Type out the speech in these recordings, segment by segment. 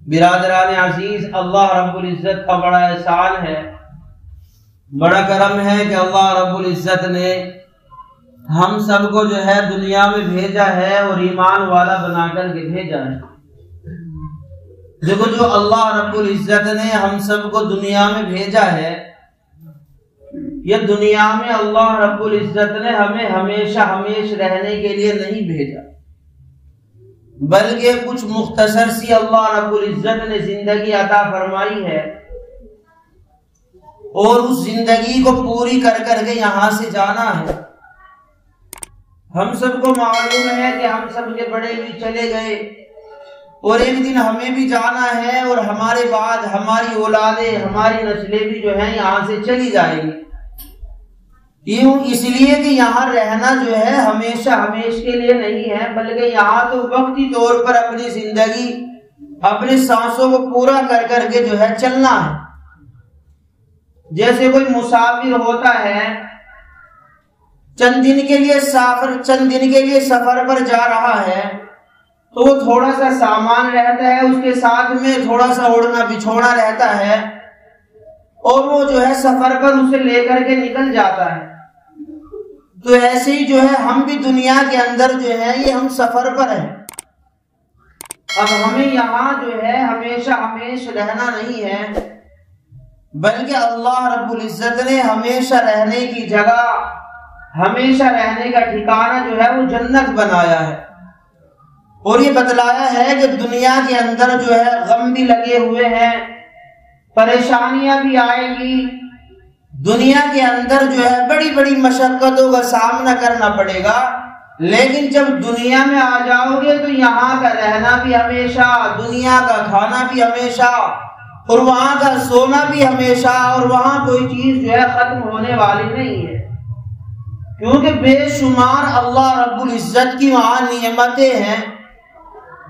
برادران عزیز، اللہ رب العزت کا بڑا احسان ہے، بڑا کرم ہے کہ اللہ رب العزت نے ہم سب کو جو ہے دنیا میں بھیجا ہے اور ایمان والا بنا کر کے بھیجا ہے۔ دیکھو، جو اللہ رب العزت نے ہم سب کو دنیا میں بھیجا ہے، یہ دنیا میں اللہ رب العزت نے ہمیں ہمیشہ رہنے کے لیے نہیں بھیجا، بلکہ کچھ مختصر سی اللہ رب العزت نے زندگی عطا فرمائی ہے، اور اس زندگی کو پوری کر کر کے یہاں سے جانا ہے۔ ہم سب کو معلوم ہے کہ ہم سب کے بڑے بھی چلے گئے اور ایک دن ہمیں بھی جانا ہے، اور ہمارے بعد ہماری اولادیں، ہماری نسلیں بھی جو ہیں یہاں سے چلی جائیں گی۔ کیوں؟ اس لیے کہ یہاں رہنا جو ہے ہمیشہ کے لیے نہیں ہے، بلکہ یہاں تو وقتی طور پر اپنی زندگی، اپنے سانسوں کو پورا کر کر کے جو ہے چلنا ہے۔ جیسے کوئی مسافر ہوتا ہے، چند دن کے لیے سفر پر جا رہا ہے، تو وہ تھوڑا سا سامان رہتا ہے، اس کے ساتھ میں تھوڑا سا اوڑھنا بچھونا رہتا ہے، اور وہ جو ہے سفر پر اسے لے کر کے نکل جاتا ہے۔ تو ایسے ہی جو ہے ہم بھی دنیا کے اندر جو ہے یہ ہم سفر پر ہیں۔ اب ہمیں یہاں جو ہے ہمیشہ رہنا نہیں ہے، بلکہ اللہ رب العزت نے ہمیشہ رہنے کی جگہ، ہمیشہ رہنے کا ٹھکانہ جو ہے وہ جنت بنایا ہے، اور یہ بتلایا ہے کہ دنیا کے اندر جو ہے غم بھی لگے ہوئے ہیں، پریشانیاں بھی آئیں گی، دنیا کے اندر جو ہے بڑی بڑی مشقتوں کا سامنا کرنا پڑے گا، لیکن جب دنیا میں آ جاؤ گے تو یہاں کا رہنا بھی ہمیشہ، دنیا کا کھانا بھی ہمیشہ، اور وہاں کا سونا بھی ہمیشہ، اور وہاں کوئی چیز جو ہے ختم ہونے والی نہیں ہے، کیونکہ بے شمار اللہ رب العزت کی وہاں نعمتیں ہیں۔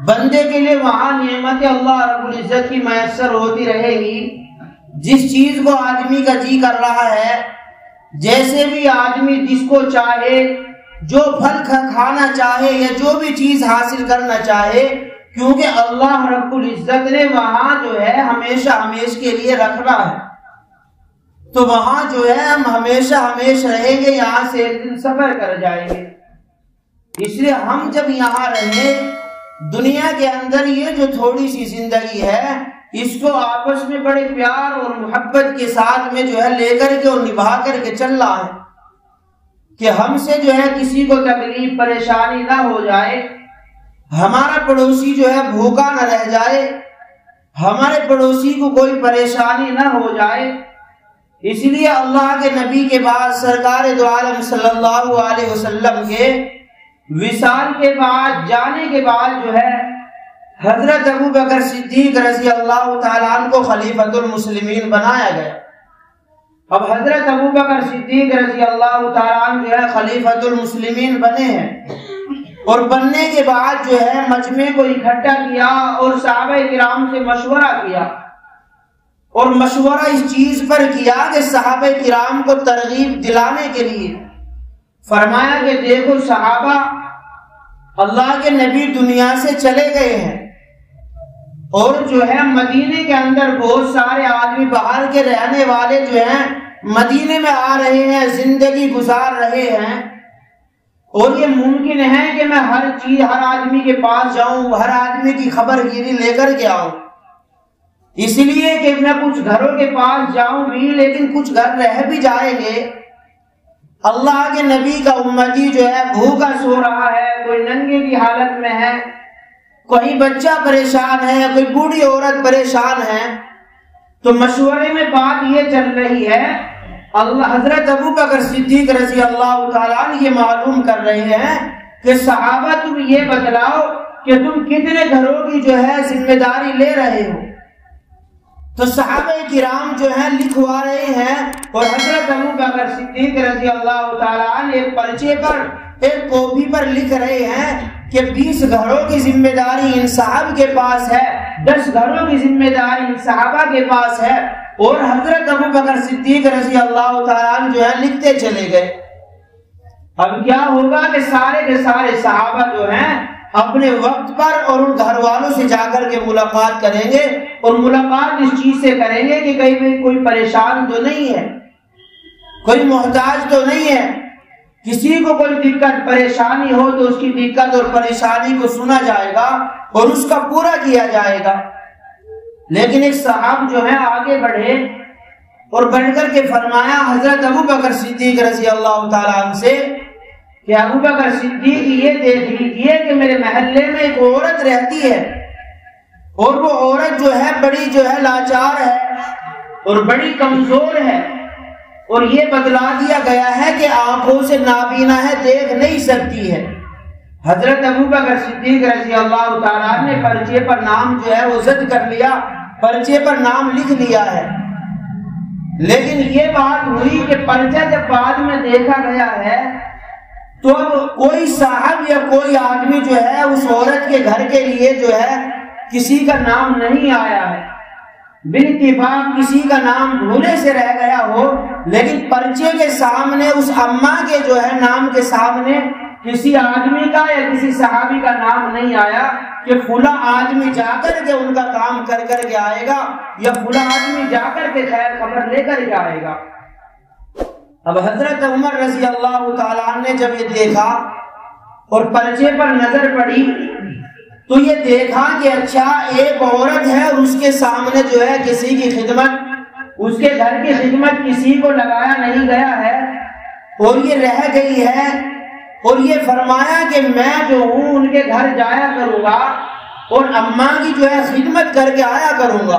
بندے کے لیے وہاں نعمتیں اللہ رب العزت کی میسر ہوتی رہے گی، جس چیز کو آدمی کا جی کر رہا ہے، جیسے بھی آدمی جس کو چاہے، جو پھل کھانا چاہے یا جو بھی چیز حاصل کرنا چاہے، کیونکہ اللہ رب العزت نے وہاں جو ہے ہمیشہ کے لیے رکھنا ہے، تو وہاں جو ہے ہم ہمیشہ رہیں گے، یہاں سے ایک دن سفر کر جائیں گے۔ اس لیے ہم جب یہاں رہیں، دنیا کے اندر یہ جو تھوڑی سی زندگی ہے، اس کو آپس میں بڑے پیار اور محبت کے ساتھ میں جو ہے لے کر کے اور نبھا کر کے چلنا ہے، کہ ہم سے جو ہے کسی کو تکلیف پریشانی نہ ہو جائے، ہمارا پڑوسی جو ہے بھوکا نہ رہ جائے، ہمارے پڑوسی کو کوئی پریشانی نہ ہو جائے۔ اس لیے اللہ کے نبی کے بعد، سرکار دو عالم صلی اللہ علیہ وسلم کے وصال کے بعد، جانے کے بعد جو ہے حضرت ابو بکر صدیق رضی اللہ تعالیٰ عنہ کو خلیفۃ المسلمین بنایا گیا۔ اب حضرت ابو بکر صدیق رضی اللہ تعالیٰ عنہ جو ہے خلیفۃ المسلمین بنے ہیں، اور بننے کے بعد جو ہے مجمع کو اکٹھا کیا اور صحابہ کرام سے مشورہ کیا، اور مشورہ اس چیز پر کیا کہ صحابہ کرام کو ترغیب دلانے کے لیے فرمایا کہ دیکھو صحابہ، اللہ کے نبی دنیا سے چلے گئے ہیں، اور جو ہے مدینے کے اندر بہت سارے آدمی باہر کے رہنے والے جو ہیں مدینے میں آ رہے ہیں، زندگی گزار رہے ہیں، اور یہ ممکن ہے کہ میں ہر آدمی کے پاس جاؤں، ہر آدمی کی خبر گیری لے کر کے آؤں، اس لیے کہ میں کچھ گھروں کے پاس جاؤں بھی، لیکن کچھ گھر رہ بھی جائیں گے۔ اللہ کے نبی کا امتی جو ہے بھوکا سو رہا ہے، کوئی ننگے کی حالت میں ہے، کوئی بچہ پریشان ہے، کوئی بوڑھی عورت پریشان ہے، تو مشورے میں بات یہ چل رہی ہے، حضرت ابو بکر صدیق رضی اللہ تعالیٰ عنہ یہ معلوم کر رہے ہیں کہ صحابہ تم یہ بتلاؤ کہ تم کتنے گھروں کی جو ہے ذمہ داری لے رہے ہو۔ تو صحابہ کرام جو ہیں لکھوا رہے ہیں، اور حضرت ابو بکر صدیق رضی اللہ تعالیٰ عنہ ایک پرچے پر، ایک کاپی پر لکھ رہے ہیں کہ 20 گھروں کی ذمہ داری ان صحابہ کے پاس ہے، 10 گھروں کی ذمہ داری ان صحابہ کے پاس ہے، اور حضرت ابو بکر صدیق رضی اللہ تعالیٰ عنہ جو ہے لکھتے چلے گئے۔ اب کیا ہوگا کہ سارے کے سارے صحابہ جو ہیں اپنے وقت پر اور ان گھر والوں سے جا کر کے ملاقات کریں گے، اور ملاقات اس چیز سے کریں گے کہ کہیں کوئی پریشان تو نہیں ہے، کوئی محتاج تو نہیں ہے، کسی کو کوئی دقت پریشانی ہو تو اس کی دقت اور پریشانی کو سنا جائے گا اور اس کا پورا کیا جائے گا۔ لیکن ایک صاحب جو ہے آگے بڑھے اور بڑھ کر کے فرمایا حضرت ابو بکر صدیق رضی اللہ تعالیٰ عنہ سے کہ ابو بکر صدیق یہ دیکھ لیجیے کہ میرے محلے میں ایک عورت رہتی ہے، اور وہ عورت جو ہے بڑی جو ہے لاچار ہے اور بڑی کمزور ہے، اور یہ بتلا دیا گیا ہے کہ آنکھوں سے نابینا ہے، دیکھ نہیں سکتی ہے۔ حضرت ابو بکر صدیق رضی اللہ تعالیٰ نے پرچے پر نام جو ہے وہ زد کر لیا، پرچے پر نام لکھ لیا ہے۔ لیکن یہ بات ہوئی کہ پرچہ جب بعد میں دیکھا گیا ہے تو کوئی صاحب یا کوئی آدمی جو ہے اس عورت کے گھر کے لیے جو ہے کسی کا نام نہیں آیا ہے، بالاتفاق کسی کا نام بھولے سے رہ گیا ہو، لیکن پرچے کے سامنے اس اماں کے جو ہے نام کے سامنے کسی آدمی کا یا کسی صحابی کا نام نہیں آیا کہ فلاں آدمی جا کر کے ان کا کام کر کر کے آئے گا یا فلاں آدمی جا کر کے خیر خبر لے کر کے آئے گا۔ اب حضرت عمر رضی اللہ تعالیٰ عنہ نے جب یہ دیکھا اور پرچے پر نظر پڑی تو یہ دیکھا کہ اچھا ایک عورت ہے اور اس کے سامنے جو ہے کسی کی خدمت، اس کے گھر کی خدمت کسی کو لگایا نہیں گیا ہے اور یہ رہ گئی ہے، اور یہ فرمایا کہ میں جو ہوں ان کے گھر جایا کروں گا اور اماں کی جو ہے خدمت کر کے آیا کروں گا،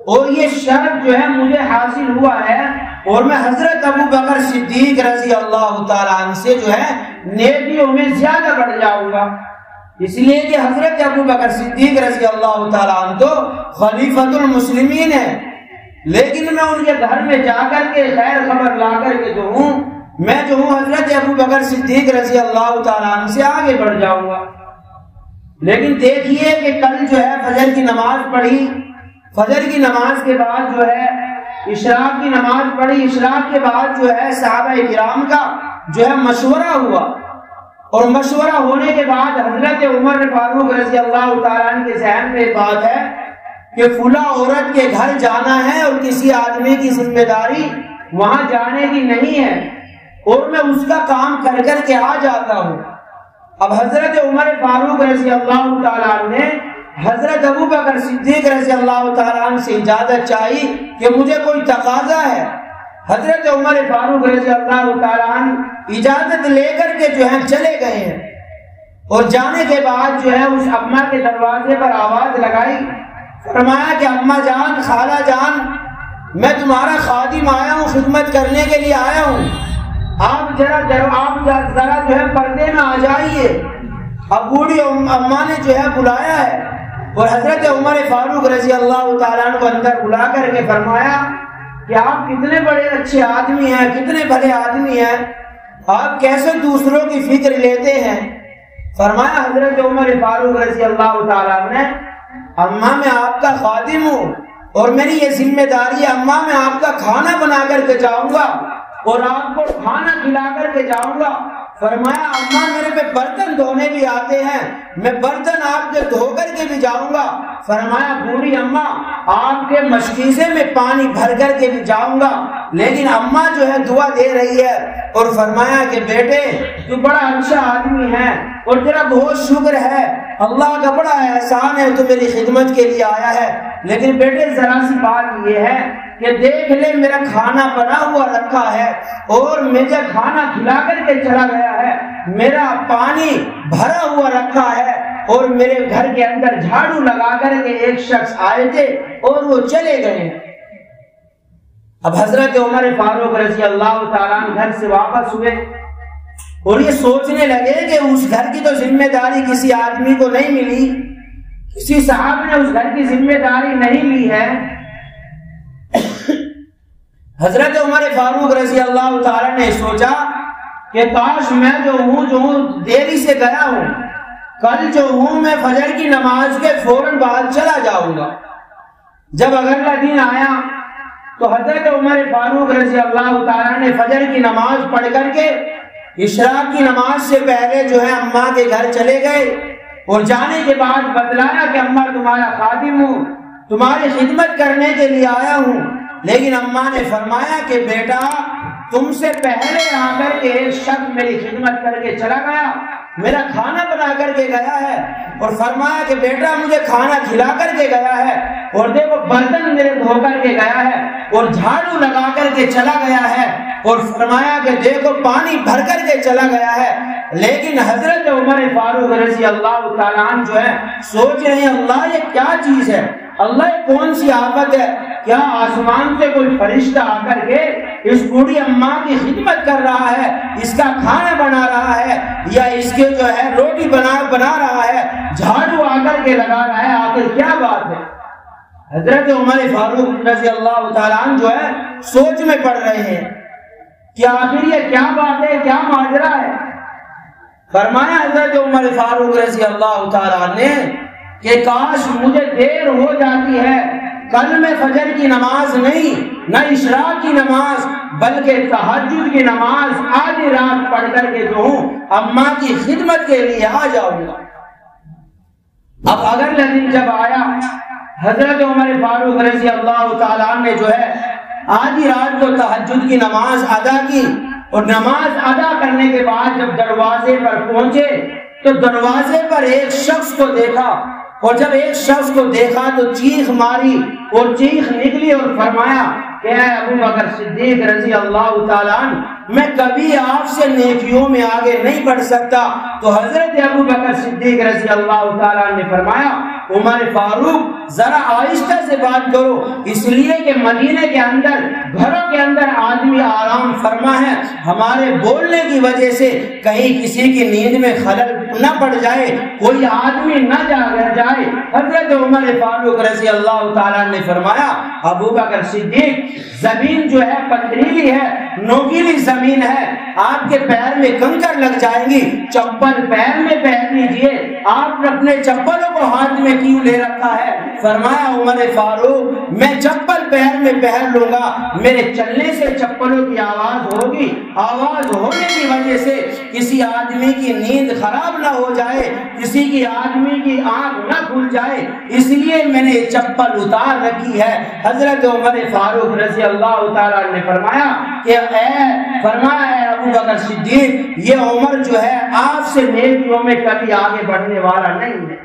اور یہ شرف جو ہے مجھے حاصل ہوا ہے، اور میں حضرت ابو بکر صدیق رضی اللہ تعالیٰ عنہ سے جو ہے نیکیوں میں زیادہ بڑھ جاؤں گا، اس لیے کہ حضرت ابو بکر صدیق رضی اللہ تعالیٰ عنہ تو خلیفۃ المسلمین ہے، لیکن میں ان کے گھر میں جا کر کے خیر خبر لا کر کے جو ہوں میں جو ہوں حضرت ابو بکر صدیق رضی اللہ تعالیٰ عنہ سے آگے بڑھ جاؤں گا۔ لیکن دیکھیے کہ کل جو ہے فجر کی نماز پڑھی، فجر کی نماز کے بعد جو ہے اشراق کی نماز پڑھی، اشراق کے بعد جو ہے صحابہ کرام کا جو ہے مشورہ ہوا، اور مشورہ ہونے کے بعد حضرت عمر فاروق رضی اللہ تعالیٰ عنہ کے ذہن میں بات ہے کہ فلاں عورت کے گھر جانا ہے اور کسی آدمی کی ذمہ داری وہاں جانے کی نہیں ہے، اور میں اس کا کام کر کر کے آ جاتا ہوں۔ اب حضرت عمر فاروق رضی اللہ تعالیٰ عنہ نے حضرت ابو بکر صدیق رضی اللہ تعالیٰ عنہ سے اجازت چاہی کہ مجھے کوئی تقاضا ہے۔ حضرت عمر فاروق رضی اللہ تعالیٰ عنہ اجازت لے کر کے جو ہے چلے گئے ہیں، اور جانے کے بعد جو ہے اس اماں کے دروازے پر آواز لگائی، فرمایا کہ اماں جان، خالہ جان، میں تمہارا خادم آیا ہوں، خدمت کرنے کے لیے آیا ہوں، آپ ذرا جو ہے پردے میں آ جائیے۔ اب بوڑھی اماں نے جو ہے بلایا ہے، اور حضرت عمر فاروق رضی اللہ تعالیٰ عنہ کو اندر بلا کر کے فرمایا کہ آپ کتنے بڑے اچھے آدمی ہیں، کتنے بھلے آدمی ہیں، آپ کیسے دوسروں کی فکر لیتے ہیں۔ فرمایا حضرت عمر فاروق رضی اللہ تعالیٰ عنہ نے، اماں میں آپ کا خادم ہوں اور میری یہ ذمہ داری ہے، اماں میں آپ کا کھانا بنا کر کے جاؤں گا اور آپ کو کھانا کھلا کر کے جاؤں گا۔ فرمایا اماں میرے پہ برتن دھونے بھی آتے ہیں، میں برتن آپ کے دھو کر کے بھی جاؤں گا۔ فرمایا بوڑھی اماں آپ کے مشکیزے میں پانی بھر کر کے بھی جاؤں گا۔ لیکن اماں جو ہے دعا دے رہی ہے، اور فرمایا کہ بیٹے تو بڑا اچھا آدمی ہے اور تیرا بہت شکر ہے، اللہ کا بڑا احسان ہے، تو میری خدمت کے لیے آیا ہے، لیکن بیٹے ذرا سی بات یہ ہے کہ دیکھ لے میرا کھانا بنا ہوا رکھا ہے اور مجھے کھانا کھلا کر کے چلا گیا ہے، میرا پانی بھرا ہوا رکھا ہے، اور میرے گھر کے اندر جھاڑو لگا کر کے ایک شخص آئے تھے اور وہ چلے گئے۔ اب حضرت عمر فاروق رضی اللہ تعالیٰ عنہ گھر سے واپس ہوئے اور یہ سوچنے لگے کہ اس گھر کی تو ذمہ داری کسی آدمی کو نہیں ملی، کسی صاحب نے اس گھر کی ذمہ داری نہیں لی ہے۔ حضرت عمر فاروق رضی اللہ تعالیٰ نے سوچا کہ کاش میں جو ہوں دیری سے گیا ہوں، کل جو ہوں میں فجر کی نماز کے فوراً بعد چلا جاؤں گا۔ جب اگلا دن آیا تو حضرت عمر فاروق رضی اللہ تعالیٰ نے فجر کی نماز پڑھ کر کے اشراق کی نماز سے پہلے جو ہے اماں کے گھر چلے گئے، اور جانے کے بعد بتلایا کہ اماں تمہارا خادم ہوں، تمہاری خدمت کرنے کے لیے آیا ہوں۔ لیکن اماں نے فرمایا کہ بیٹا تم سے پہلے آ کر کے ایک شخص میری خدمت کر کے چلا گیا، میرا کھانا بنا کر کے گیا ہے، اور فرمایا کہ بیٹا مجھے کھانا کھلا کر کے گیا ہے، اور دیکھو برتن میرے دھو کر کے گیا ہے، اور جھاڑو لگا کر کے چلا گیا ہے، اور فرمایا کہ دیکھو پانی بھر کر کے چلا گیا ہے۔ لیکن حضرت عمر فاروق رضی اللہ تعالیٰ عنہ جو ہے سوچ رہے ہیں اللہ یہ کیا چیز ہے، اللہ یہ کون سی آفت ہے، کیا آسمان سے کوئی فرشتہ آ کر کے اس بوڑھی اماں کی خدمت کر رہا ہے، اس کا کھانا بنا رہا ہے، یا اس کے جو ہے روٹی بنا رہا ہے، جھاڑو آ کر کے لگا رہا ہے، آخر کیا بات ہے؟ حضرت عمر فاروق رضی اللہ تعالیٰ عنہ جو ہے سوچ میں پڑ رہے ہیں کہ آخر یہ کیا بات ہے، کیا ماجرا ہے۔ فرمایا حضرت عمر فاروق رضی اللہ تعالیٰ نے کہ کاش مجھے دیر ہو جاتی ہے، کل میں فجر کی نماز نہیں، نہ اشراق کی نماز، بلکہ تہجد کی نماز آدھی رات پڑھ کر کے جو ہوں اماں کی خدمت کے لیے آ جاؤں گا۔ اب اگلا دن جب آیا، حضرت عمر فاروق رضی اللہ تعالیٰ عنہ نے جو ہے آدھی رات کو تہجد کی نماز ادا کی، اور نماز ادا کرنے کے بعد جب دروازے پر پہنچے تو دروازے پر ایک شخص کو دیکھا، اور جب ایک شخص کو دیکھا تو چیخ ماری اور چیخ نکلی، اور فرمایا کہ اے ابو بکر صدیق رضی اللہ تعالیٰ عنہ میں کبھی آپ سے نیکیوں میں آگے نہیں بڑھ سکتا۔ تو حضرت ابو بکر صدیق رضی اللہ تعالیٰ عنہ نے فرمایا عمر فاروق ذرا آہستہ سے بات کرو، اس لیے کہ مدینے کے اندر گھروں کے اندر آدمی آرام فرما ہے، ہمارے بولنے کی وجہ سے کہیں کسی کی نیند میں خلل نہ پڑ جائے، کوئی آدمی نہ جائے۔ حضرت عمر فاروق رضی اللہ تعالیٰ نے فرمایا ابو بکر صدیق زمین جو ہے پتھریلی ہے، نوکیلی زمین ہے، آپ کے پیر میں کنکر لگ جائیں گی، چپل پیر میں پہن لیجئے، آپ اپنے چپلوں کو ہاتھ میں کیوں لے رکھا ہے؟ فرمایا عمر فاروق میں چپل پیر میں پہن لوں گا، میرے چلنے سے چپلوں کی آواز ہوگی، آواز ہونے کی وجہ سے کسی آدمی کی نیند خراب نہ ہو جائے، کسی کی آدمی کی آنکھ نہ کھل جائے، اس لیے میں نے چپل اتار رکھی ہے۔ حضرت عمر فاروق رضی اللہ تعالیٰ نے فرمایا کہ اے ابو بکر صدیق یہ عمر جو ہے آپ سے نیکیوں میں کبھی آگے بڑھنے والا نہیں ہے۔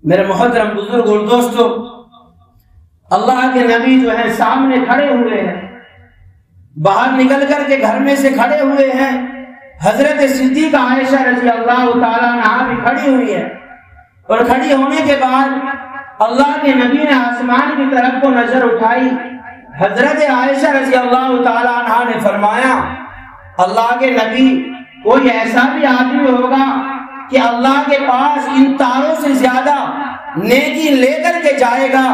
میرے محترم بزرگ اور دوستو، اللہ کے نبی جو ہے سامنے کھڑے ہوئے ہیں، باہر نکل کر کے گھر میں سے کھڑے ہوئے ہیں، حضرت صدیقہ عائشہ رضی اللہ تعالیٰ عنہا بھی کھڑی ہوئی ہے، اور کھڑی ہونے کے بعد اللہ کے نبی نے آسمان کی طرف کو نظر اٹھائی، حضرت عائشہ رضی اللہ تعالیٰ عنہا نے فرمایا اللہ کے نبی کوئی ایسا بھی آدمی ہوگا کہ اللہ کے پاس ان تاروں سے زیادہ نیکی لے کر کے جائے گا؟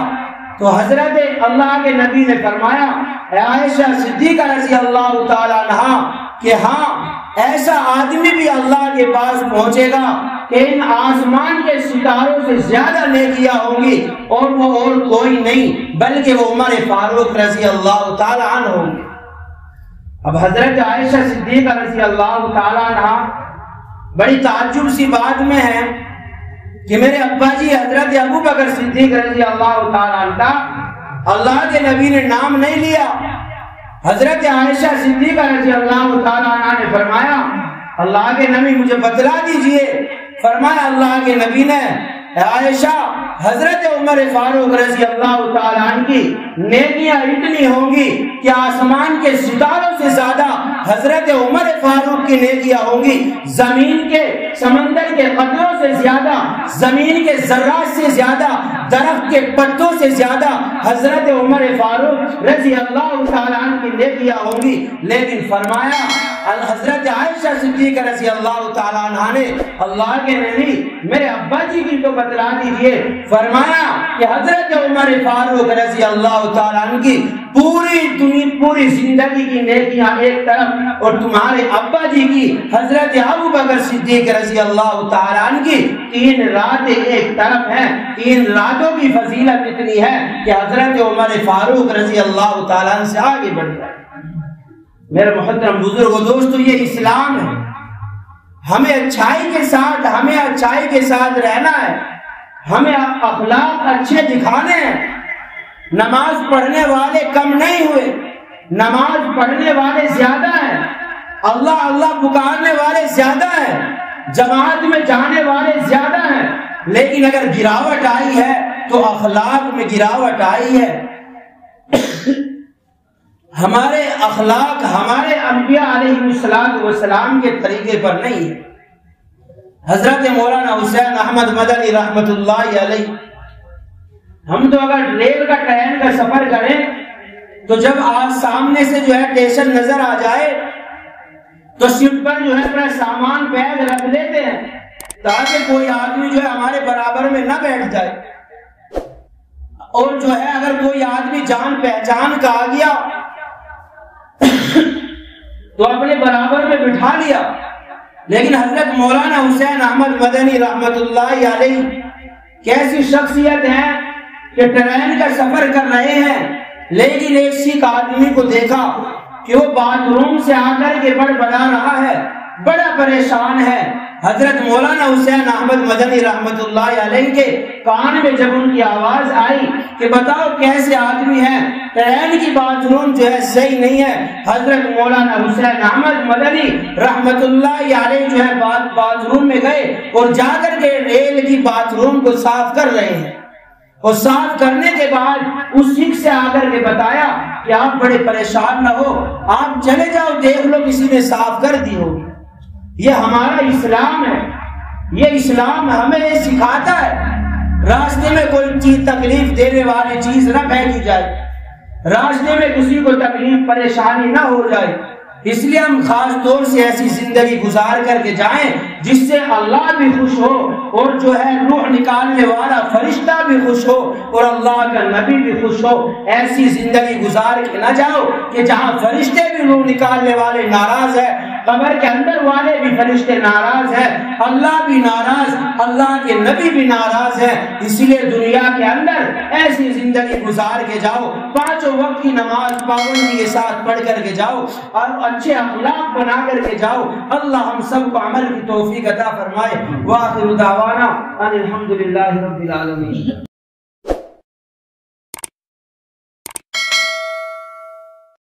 تو حضرت اللہ کے نبی نے فرمایا اے عائشہ صدیقہ رضی اللہ تعالیٰ عنہا کہ ہاں ایسا آدمی بھی اللہ کے پاس پہنچے گا کہ ان آسمان کے ستاروں سے زیادہ نیکیاں ہوں گی، اور وہ اور کوئی نہیں بلکہ وہ عمر فاروق رضی اللہ تعالیٰ عنہ ہوں گے۔ اب حضرت عائشہ صدیقہ رضی اللہ تعالیٰ عنہ بڑی تعجب سی بات میں ہے کہ میرے ابا جی حضرت ابو بکر صدیق رضی اللہ تعالیٰ عنہ، اللہ کے نبی نے نام نہیں لیا، حضرت عائشہ صدیقہ رضی اللہ تعالیٰ عنہ نے فرمایا اللہ کے نبی مجھے بتلا دیجئے۔ فرمایا اللہ کے نبی نے عائشہ حضرت عمر فاروق رضی اللہ تعالیٰ عنہ کی نیکیاں اتنی ہوں گی کہ آسمان کے ستاروں سے زیادہ حضرت عمر فاروق کی نیکیاں ہوں گی، زمین کے سمندر کے قطروں سے زیادہ، زمین کے ذرات سے زیادہ، درخت کے پتوں سے زیادہ حضرت عمر فاروق رضی اللہ تعالیٰ عنہ کی نیکیاں ہوں گی۔ لیکن فرمایا حضرت عائشہ صدیقہ رضی اللہ تعالیٰ عنہ نے اللہ کے نبی میرے ابا جی کی تو بتلا دیجئے۔ فرمایا کہ حضرت عمر فاروق رضی اللہ تعالیٰ عنہ کی پوری زندگی کی نیکیاں ایک طرف، اور تمہارے ابا جی کی حضرت ابو بکر صدیق رضی اللہ تعالیٰ عنہ کی 3 راتیں ایک طرف ہیں۔ 3 راتوں کی فضیلت اتنی ہے کہ حضرت عمر فاروق رضی اللہ تعالیٰ عنہ سے آگے بڑھ گئے۔ میرے محترم بزرگ و دوستو، یہ اسلام ہے۔ ہمیں اچھائی کے ساتھ رہنا ہے، ہمیں اخلاق اچھے دکھانے ہیں۔ نماز پڑھنے والے کم نہیں ہوئے، نماز پڑھنے والے زیادہ ہیں، اللہ اللہ پکارنے والے زیادہ ہیں، جماعت میں جانے والے زیادہ ہیں، لیکن اگر گراوٹ آئی ہے تو اخلاق میں گراوٹ آئی ہے۔ ہمارے اخلاق ہمارے انبیاء علیہ السلام کے طریقے پر نہیں ہے۔ حضرت مولانا حسین احمد مدنی رحمت اللہ علیہ، ہم تو اگر ریل کا ٹرین کا سفر کریں تو جب آپ سامنے سے جو ہے اسٹیشن نظر آ جائے تو سیٹ پر جو ہے اپنا سامان بیگ رکھ لیتے ہیں تاکہ کوئی آدمی جو ہے ہمارے برابر میں نہ بیٹھ جائے، اور جو ہے اگر کوئی آدمی جان پہچان کا آ گیا تو اپنے برابر میں بٹھا لیا۔ لیکن حضرت مولانا حسین احمد مدنی رحمت اللہ علیہ کیسی شخصیت ہے کہ ٹرین کا سفر کر رہے ہیں، لیکن ایک سکھ آدمی کو دیکھا کہ وہ باتھ روم سے آ کر کے بڑبڑا رہا ہے، بڑا پریشان ہے۔ حضرت مولانا حسین احمد مدنی رحمت اللہ علیہ کے کان میں جب ان کی آواز آئی کہ بتاؤ کیسے آدمی ہے، ٹرین کی باتھ روم جو ہے صحیح نہیں ہے، حضرت مولانا حسین احمد مدنی رحمت اللہ علیہ جو ہے باتھ روم میں گئے اور جا کر کے ریل کی باتھ روم کو صاف کر رہے ہیں، اور صاف کرنے کے بعد اس سکھ سے آ کر کے بتایا کہ آپ بڑے پریشان نہ ہو، آپ چلے جاؤ دیکھ لو کسی نے صاف کر دی ہوگی۔ یہ ہمارا اسلام ہے، یہ اسلام ہمیں یہ سکھاتا ہے راستے میں کوئی چیز تکلیف دینے والی چیز نہ پھینکی جائے، راستے میں کسی کو تکلیف پریشانی نہ ہو جائے۔ اس لیے ہم خاص طور سے ایسی زندگی گزار کر کے جائیں جس سے اللہ بھی خوش ہو اور جو ہے روح نکالنے والا فرشتہ بھی خوش ہو اور اللہ کا نبی بھی خوش ہو۔ ایسی زندگی گزار کے نہ جاؤ کہ جہاں فرشتے بھی روح نکالنے والے ناراض ہیں، قبر کے اندر والے بھی فرشتے ناراض ہیں، اللہ بھی ناراض، اللہ کے نبی بھی ناراض ہیں۔ اسی لیے دنیا کے اندر ایسی زندگی گزار کے جاؤ، پانچوں وقت کی نماز پابندی کے ساتھ پڑھ کر کے جاؤ اور اچھے اخلاق بنا کر کے جاؤ۔ اللہ ہم سب کو عمل کی توفیق عطا فرمائے۔ وآخر دعوانا ان الحمد للہ رب العالمین۔